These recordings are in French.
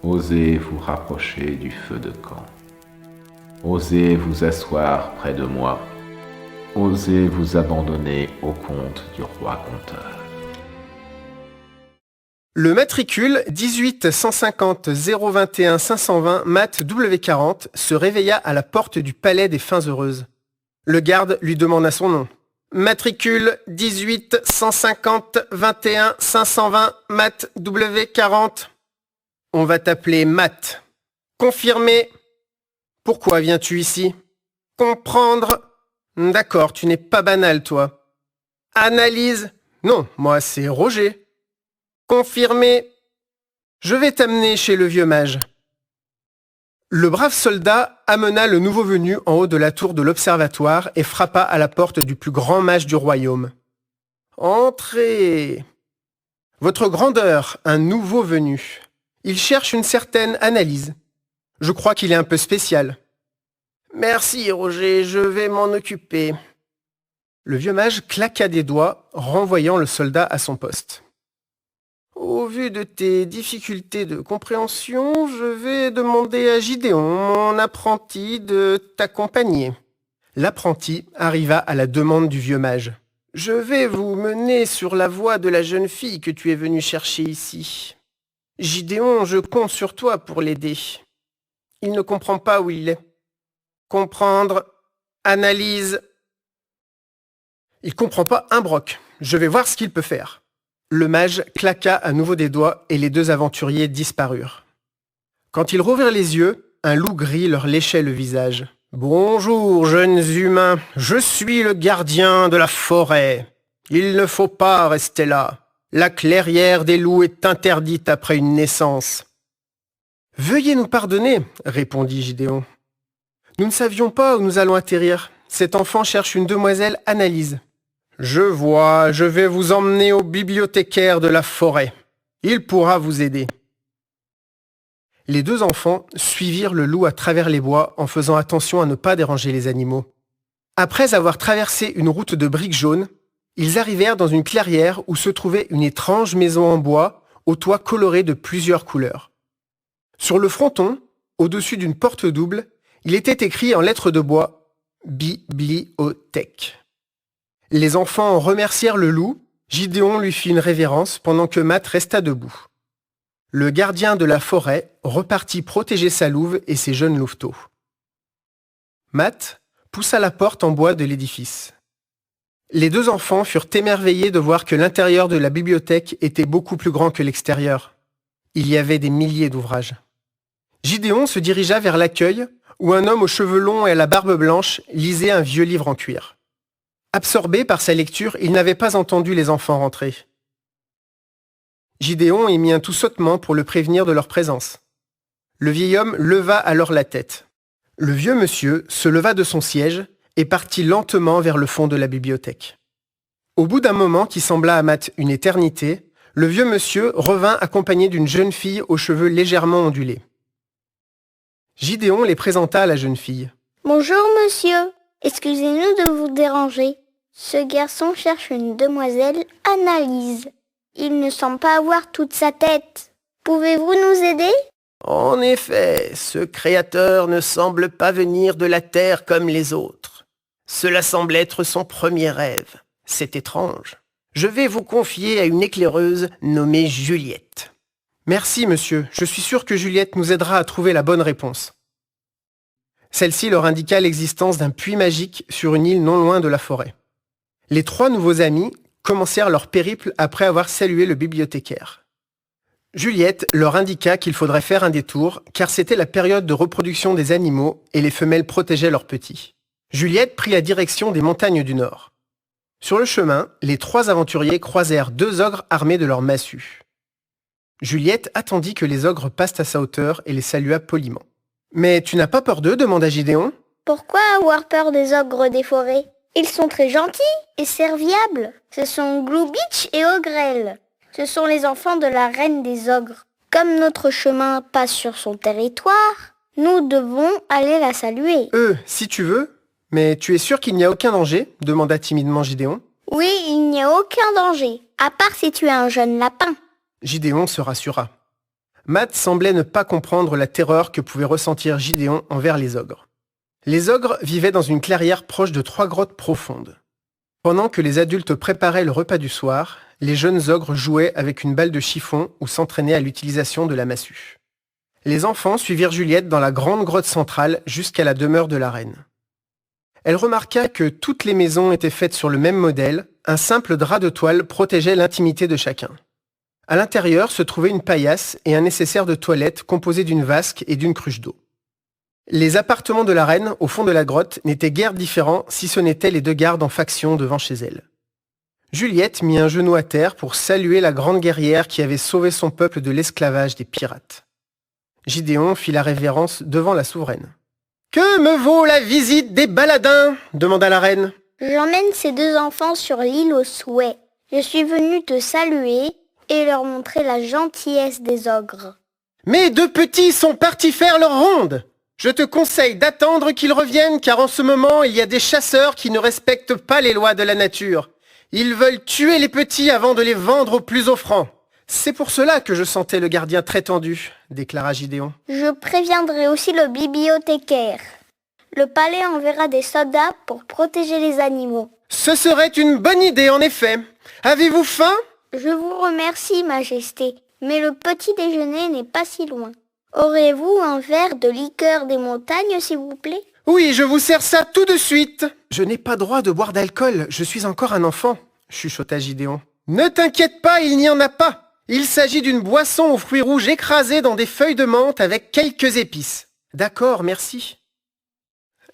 Osez vous rapprocher du feu de camp. Osez vous asseoir près de moi. Osez vous abandonner au compte du roi conteur. Le matricule 18 150 021 520 Mat W40 se réveilla à la porte du palais des fins heureuses. Le garde lui demanda son nom. Matricule 18 150 21 520 Mat W40. On va t'appeler Mat. Confirmé. Pourquoi viens-tu ici? Comprendre. D'accord, tu n'es pas banal, toi. Analyse. Non, moi c'est Roger. Confirmé. Je vais t'amener chez le vieux mage. Le brave soldat amena le nouveau venu en haut de la tour de l'observatoire et frappa à la porte du plus grand mage du royaume. Entrez. Votre grandeur, un nouveau venu. Il cherche une certaine analyse. Je crois qu'il est un peu spécial. Merci, Roger, je vais m'en occuper. Le vieux mage claqua des doigts, renvoyant le soldat à son poste. Au vu de tes difficultés de compréhension, je vais demander à Gideon, mon apprenti, de t'accompagner. L'apprenti arriva à la demande du vieux mage. Je vais vous mener sur la voie de la jeune fille que tu es venu chercher ici. Gideon, je compte sur toi pour l'aider. Il ne comprend pas où il est. Comprendre. Analyse. Il comprend pas un broc. Je vais voir ce qu'il peut faire. Le mage claqua à nouveau des doigts et les deux aventuriers disparurent. Quand ils rouvrirent les yeux, un loup gris leur léchait le visage. « Bonjour, jeunes humains, je suis le gardien de la forêt. Il ne faut pas rester là. La clairière des loups est interdite après une naissance. »« Veuillez nous pardonner, » répondit Gideon. « Nous ne savions pas où nous allons atterrir. Cet enfant cherche une demoiselle Analyse. » Je vois, je vais vous emmener au bibliothécaire de la forêt. Il pourra vous aider. Les deux enfants suivirent le loup à travers les bois en faisant attention à ne pas déranger les animaux. Après avoir traversé une route de briques jaunes, ils arrivèrent dans une clairière où se trouvait une étrange maison en bois au toit coloré de plusieurs couleurs. Sur le fronton, au-dessus d'une porte double, il était écrit en lettres de bois « Bibliothèque ». Les enfants remercièrent le loup. Gideon lui fit une révérence pendant que Mat resta debout. Le gardien de la forêt repartit protéger sa louve et ses jeunes louveteaux. Mat poussa la porte en bois de l'édifice. Les deux enfants furent émerveillés de voir que l'intérieur de la bibliothèque était beaucoup plus grand que l'extérieur. Il y avait des milliers d'ouvrages. Gideon se dirigea vers l'accueil où un homme aux cheveux longs et à la barbe blanche lisait un vieux livre en cuir. Absorbé par sa lecture, il n'avait pas entendu les enfants rentrer. Gideon émit un tout sautement pour le prévenir de leur présence. Le vieil homme leva alors la tête. Le vieux monsieur se leva de son siège et partit lentement vers le fond de la bibliothèque. Au bout d'un moment qui sembla à Mat une éternité, le vieux monsieur revint accompagné d'une jeune fille aux cheveux légèrement ondulés. Gideon les présenta à la jeune fille. « Bonjour monsieur, excusez-nous de vous déranger. Ce garçon cherche une demoiselle Analyse. Il ne semble pas avoir toute sa tête. Pouvez-vous nous aider ?» En effet, ce créateur ne semble pas venir de la terre comme les autres. Cela semble être son premier rêve. C'est étrange. Je vais vous confier à une éclaireuse nommée Juliette. Merci, monsieur. Je suis sûr que Juliette nous aidera à trouver la bonne réponse. Celle-ci leur indiqua l'existence d'un puits magique sur une île non loin de la forêt. Les trois nouveaux amis commencèrent leur périple après avoir salué le bibliothécaire. Juliette leur indiqua qu'il faudrait faire un détour, car c'était la période de reproduction des animaux et les femelles protégeaient leurs petits. Juliette prit la direction des montagnes du Nord. Sur le chemin, les trois aventuriers croisèrent deux ogres armés de leurs massues. Juliette attendit que les ogres passent à sa hauteur et les salua poliment. « Mais tu n'as pas peur d'eux ?» demanda Gideon. « Pourquoi avoir peur des ogres des forêts ? Ils sont très gentils et serviables. Ce sont Gloubitch et Ogrel. Ce sont les enfants de la reine des ogres. Comme notre chemin passe sur son territoire, nous devons aller la saluer. »« Si tu veux. Mais tu es sûr qu'il n'y a aucun danger ?» demanda timidement Gideon. « Oui, il n'y a aucun danger, à part si tu es un jeune lapin. » Gideon se rassura. Matt semblait ne pas comprendre la terreur que pouvait ressentir Gideon envers les ogres. Les ogres vivaient dans une clairière proche de 3 grottes profondes. Pendant que les adultes préparaient le repas du soir, les jeunes ogres jouaient avec une balle de chiffon ou s'entraînaient à l'utilisation de la massue. Les enfants suivirent Juliette dans la grande grotte centrale jusqu'à la demeure de la reine. Elle remarqua que toutes les maisons étaient faites sur le même modèle, un simple drap de toile protégeait l'intimité de chacun. À l'intérieur se trouvait une paillasse et un nécessaire de toilette composé d'une vasque et d'une cruche d'eau. Les appartements de la reine, au fond de la grotte, n'étaient guère différents si ce n'étaient les 2 gardes en faction devant chez elle. Juliette mit un genou à terre pour saluer la grande guerrière qui avait sauvé son peuple de l'esclavage des pirates. Gideon fit la révérence devant la souveraine. « Que me vaut la visite des baladins ?» demanda la reine. « J'emmène ces 2 enfants sur l'île aux souhaits. Je suis venue te saluer et leur montrer la gentillesse des ogres. »« Mes 2 petits sont partis faire leur ronde. Je te conseille d'attendre qu'ils reviennent car en ce moment il y a des chasseurs qui ne respectent pas les lois de la nature. Ils veulent tuer les petits avant de les vendre au plus offrant. »« C'est pour cela que je sentais le gardien très tendu, » déclara Gideon. « Je préviendrai aussi le bibliothécaire. Le palais enverra des soldats pour protéger les animaux. »« Ce serait une bonne idée en effet. Avez-vous faim ? » ?»« Je vous remercie, Majesté, mais le petit déjeuner n'est pas si loin. Aurez-vous un verre de liqueur des montagnes, s'il vous plaît ? » ?»« Oui, je vous sers ça tout de suite. »« Je n'ai pas droit de boire d'alcool, je suis encore un enfant, » chuchota Gideon. « Ne t'inquiète pas, il n'y en a pas. Il s'agit d'une boisson aux fruits rouges écrasés dans des feuilles de menthe avec quelques épices. »« D'accord, merci. »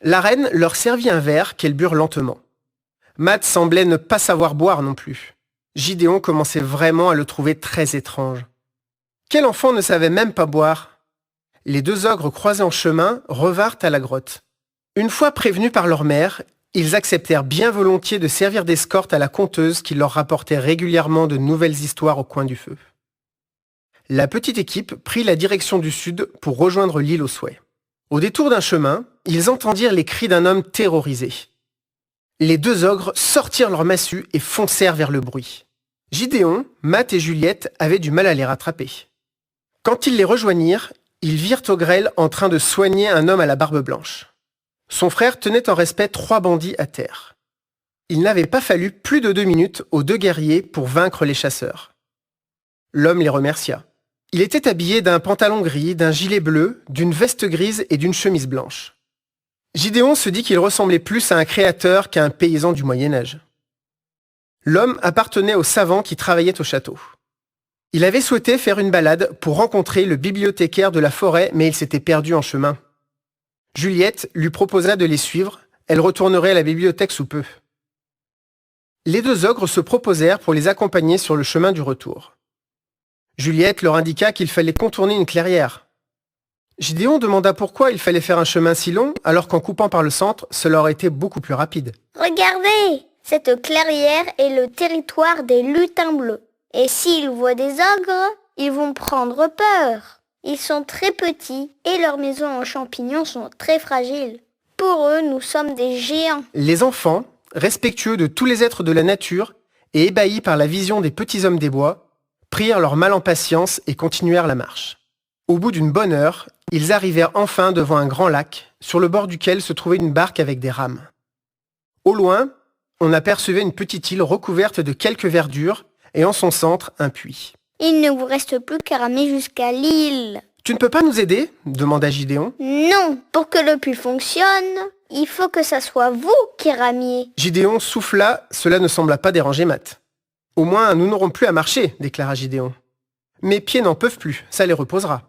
La reine leur servit un verre qu'elles burent lentement. Matt semblait ne pas savoir boire non plus. Gideon commençait vraiment à le trouver très étrange. Quel enfant ne savait même pas boire ? Les 2 ogres croisés en chemin revinrent à la grotte. Une fois prévenus par leur mère, ils acceptèrent bien volontiers de servir d'escorte à la conteuse qui leur rapportait régulièrement de nouvelles histoires au coin du feu. La petite équipe prit la direction du sud pour rejoindre l'île aux souhaits. Au détour d'un chemin, ils entendirent les cris d'un homme terrorisé. Les 2 ogres sortirent leurs massues et foncèrent vers le bruit. Gideon, Matt et Juliette avaient du mal à les rattraper. Quand ils les rejoignirent, ils virent Ogrel en train de soigner un homme à la barbe blanche. Son frère tenait en respect 3 bandits à terre. Il n'avait pas fallu plus de 2 minutes aux 2 guerriers pour vaincre les chasseurs. L'homme les remercia. Il était habillé d'un pantalon gris, d'un gilet bleu, d'une veste grise et d'une chemise blanche. Gideon se dit qu'il ressemblait plus à un créateur qu'à un paysan du Moyen-Âge. L'homme appartenait aux savants qui travaillaient au château. Il avait souhaité faire une balade pour rencontrer le bibliothécaire de la forêt, mais il s'était perdu en chemin. Juliette lui proposa de les suivre, elle retournerait à la bibliothèque sous peu. Les 2 ogres se proposèrent pour les accompagner sur le chemin du retour. Juliette leur indiqua qu'il fallait contourner une clairière. Gideon demanda pourquoi il fallait faire un chemin si long, alors qu'en coupant par le centre, cela aurait été beaucoup plus rapide. « Regardez, cette clairière est le territoire des lutins bleus. Et s'ils voient des ogres, ils vont prendre peur. Ils sont très petits et leurs maisons en champignons sont très fragiles. Pour eux, nous sommes des géants. » Les enfants, respectueux de tous les êtres de la nature et ébahis par la vision des petits hommes des bois, prirent leur mal en patience et continuèrent la marche. Au bout d'une bonne heure, ils arrivèrent enfin devant un grand lac, sur le bord duquel se trouvait une barque avec des rames. Au loin, on apercevait une petite île recouverte de quelques verdures et en son centre, un puits. « Il ne vous reste plus qu'à ramer jusqu'à l'île. »« Tu ne peux pas nous aider ?» demanda Gideon. »« Non, pour que le puits fonctionne, il faut que ça soit vous qui ramiez. » Gideon souffla, cela ne sembla pas déranger Matt. « Au moins, nous n'aurons plus à marcher, » déclara Gideon. « Mes pieds n'en peuvent plus, ça les reposera. »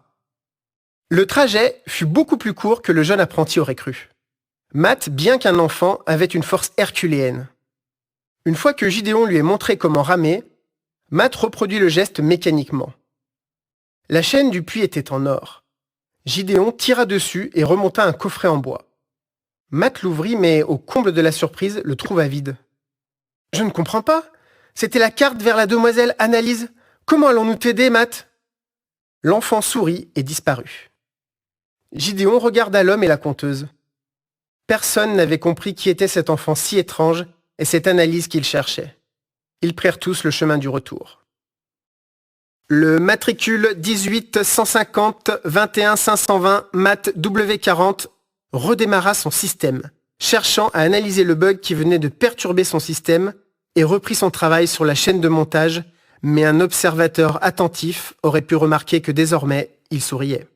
Le trajet fut beaucoup plus court que le jeune apprenti aurait cru. Matt, bien qu'un enfant, avait une force herculéenne. Une fois que Gideon lui ait montré comment ramer, Matt reproduit le geste mécaniquement. La chaîne du puits était en or. Gideon tira dessus et remonta un coffret en bois. Matt l'ouvrit, mais au comble de la surprise, le trouva vide. « Je ne comprends pas. C'était la carte vers la demoiselle Annalise. Comment allons-nous t'aider, Matt ?» L'enfant sourit et disparut. Gideon regarda l'homme et la conteuse. Personne n'avait compris qui était cet enfant si étrange et cette Annalise qu'il cherchait. Ils prirent tous le chemin du retour. Le matricule 18 150 21 520 MAT W40 redémarra son système, cherchant à analyser le bug qui venait de perturber son système et reprit son travail sur la chaîne de montage, mais un observateur attentif aurait pu remarquer que désormais, il souriait.